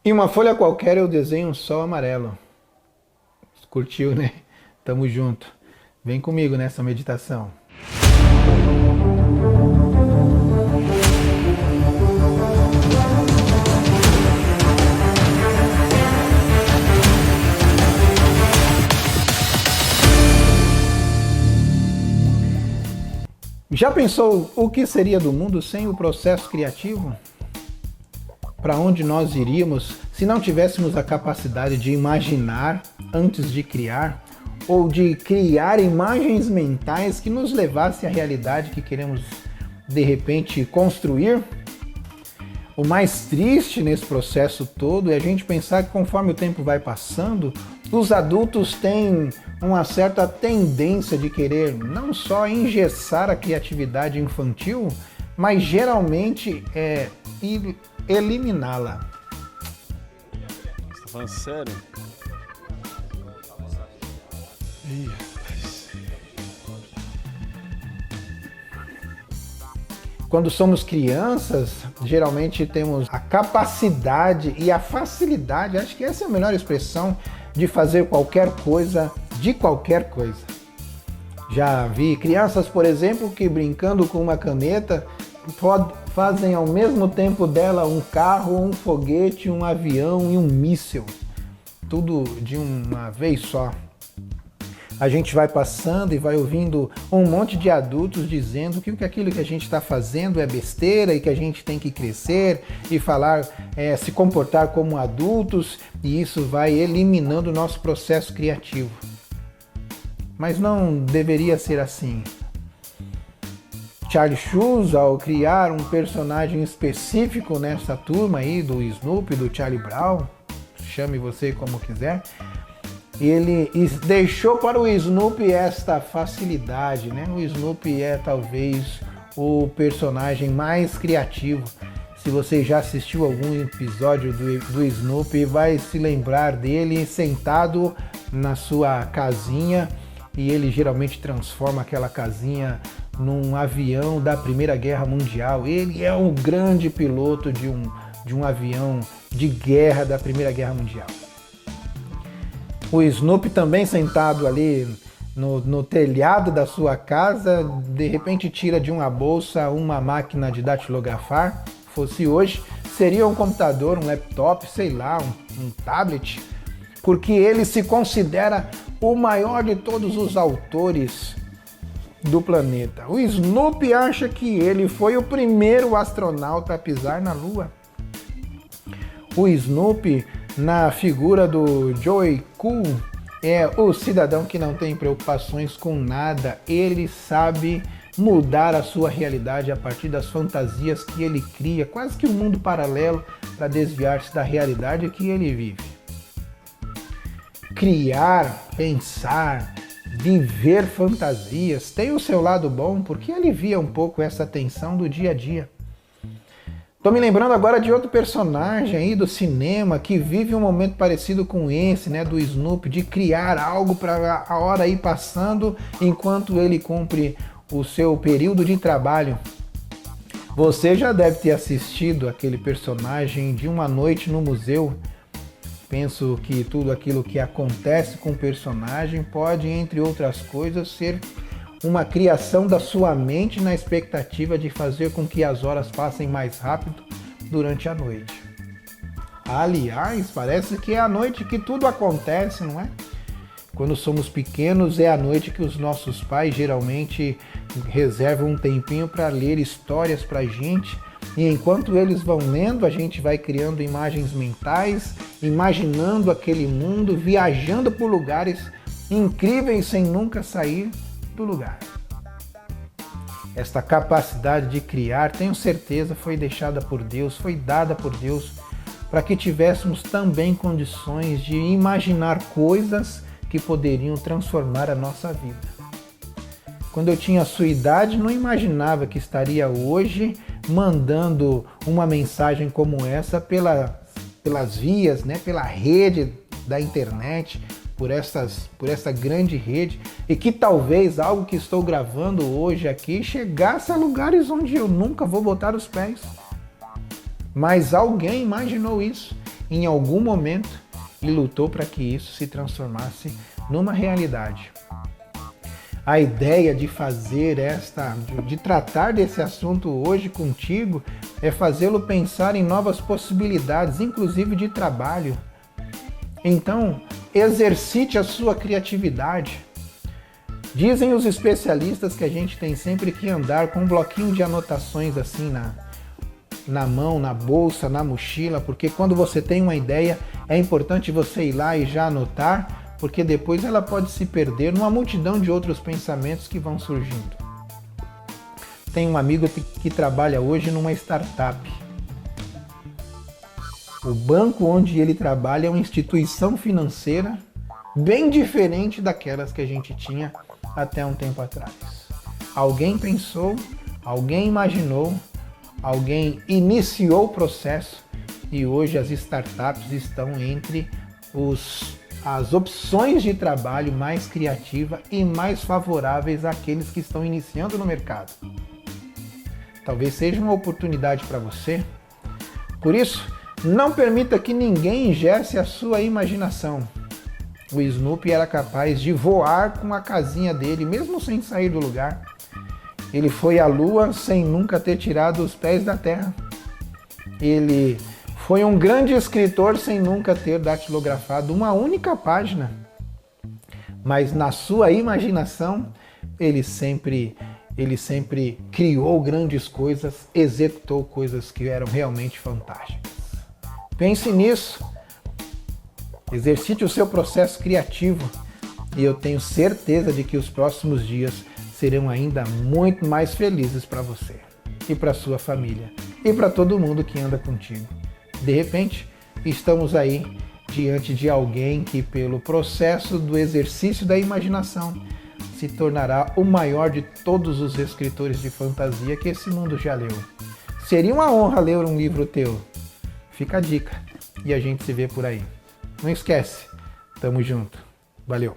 Em uma folha qualquer eu desenho um sol amarelo. Curtiu, né? Tamo junto. Vem comigo nessa meditação. Já pensou o que seria do mundo sem o processo criativo? Para onde nós iríamos se não tivéssemos a capacidade de imaginar antes de criar, ou de criar imagens mentais que nos levassem à realidade que queremos de repente construir? O mais triste nesse processo todo é a gente pensar que conforme o tempo vai passando, os adultos têm uma certa tendência de querer não só engessar a criatividade infantil, mas geralmente eliminá-la. Você tá falando sério? Ih, rapaz. Quando somos crianças, geralmente temos a capacidade e a facilidade, acho que essa é a melhor expressão, de fazer qualquer coisa de qualquer coisa. Já vi crianças, por exemplo, que brincando com uma caneta fazem ao mesmo tempo dela um carro, um foguete, um avião e um míssil. Tudo de uma vez só. A gente vai passando e vai ouvindo um monte de adultos dizendo que aquilo que a gente está fazendo é besteira e que a gente tem que crescer e falar, se comportar como adultos, e isso vai eliminando o nosso processo criativo. Mas não deveria ser assim. Charlie Schulz, ao criar um personagem específico nessa turma aí do Snoopy, do Charlie Brown, chame você como quiser, ele deixou para o Snoopy esta facilidade, né? O Snoopy é talvez o personagem mais criativo. Se você já assistiu algum episódio do Snoopy, vai se lembrar dele sentado na sua casinha, e ele geralmente transforma aquela casinha num avião da Primeira Guerra Mundial. Ele é o grande piloto de um avião de guerra da Primeira Guerra Mundial. O Snoopy também sentado ali no telhado da sua casa, de repente tira de uma bolsa uma máquina de datilografar. Fosse hoje, seria um computador, um laptop, sei lá, um tablet, porque ele se considera o maior de todos os autores do planeta. O Snoopy acha que ele foi o primeiro astronauta a pisar na Lua. O Snoopy, na figura do Joey Cool, é o cidadão que não tem preocupações com nada. Ele sabe mudar a sua realidade a partir das fantasias que ele cria, quase que um mundo paralelo para desviar-se da realidade que ele vive. Criar, pensar, viver fantasias tem o seu lado bom, porque alivia um pouco essa tensão do dia a dia. Tô me lembrando agora de outro personagem aí do cinema que vive um momento parecido com esse, né, do Snoopy, de criar algo para a hora ir passando enquanto ele cumpre o seu período de trabalho. Você já deve ter assistido aquele personagem de Uma Noite no Museu. Penso que tudo aquilo que acontece com o personagem pode, entre outras coisas, ser uma criação da sua mente na expectativa de fazer com que as horas passem mais rápido durante a noite. Aliás, parece que é à noite que tudo acontece, não é? Quando somos pequenos, é à noite que os nossos pais geralmente reservam um tempinho para ler histórias para a gente, e enquanto eles vão lendo, a gente vai criando imagens mentais, imaginando aquele mundo, viajando por lugares incríveis sem nunca sair do lugar. Esta capacidade de criar, tenho certeza, foi deixada por Deus, foi dada por Deus, para que tivéssemos também condições de imaginar coisas que poderiam transformar a nossa vida. Quando eu tinha a sua idade, não imaginava que estaria hoje mandando uma mensagem como essa pelas vias, né, pela rede da internet, por essa grande rede, e que talvez algo que estou gravando hoje aqui chegasse a lugares onde eu nunca vou botar os pés. Mas alguém imaginou isso. em algum momento, e lutou para que isso se transformasse numa realidade. A ideia de de tratar desse assunto hoje contigo é fazê-lo pensar em novas possibilidades, inclusive de trabalho. Então, exercite a sua criatividade. Dizem os especialistas que a gente tem sempre que andar com um bloquinho de anotações assim na mão, na bolsa, na mochila, porque quando você tem uma ideia, é importante você ir lá e já anotar, porque depois ela pode se perder numa multidão de outros pensamentos que vão surgindo. Tem um amigo que trabalha hoje numa startup. O banco onde ele trabalha é uma instituição financeira bem diferente daquelas que a gente tinha até um tempo atrás. Alguém pensou, alguém imaginou, alguém iniciou o processo e hoje as startups estão entre as opções de trabalho mais criativas e mais favoráveis àqueles que estão iniciando no mercado. Talvez seja uma oportunidade para você. Por isso, não permita que ninguém ingesse a sua imaginação. O Snoopy era capaz de voar com a casinha dele, mesmo sem sair do lugar. Ele foi à Lua sem nunca ter tirado os pés da Terra. Ele foi um grande escritor sem nunca ter datilografado uma única página. Mas na sua imaginação, ele sempre criou grandes coisas, executou coisas que eram realmente fantásticas. Pense nisso. Exercite o seu processo criativo e eu tenho certeza de que os próximos dias serão ainda muito mais felizes para você e para sua família e para todo mundo que anda contigo. De repente, estamos aí diante de alguém que, pelo processo do exercício da imaginação, se tornará o maior de todos os escritores de fantasia que esse mundo já leu. Seria uma honra ler um livro teu. Fica a dica e a gente se vê por aí. Não esquece, tamo junto. Valeu!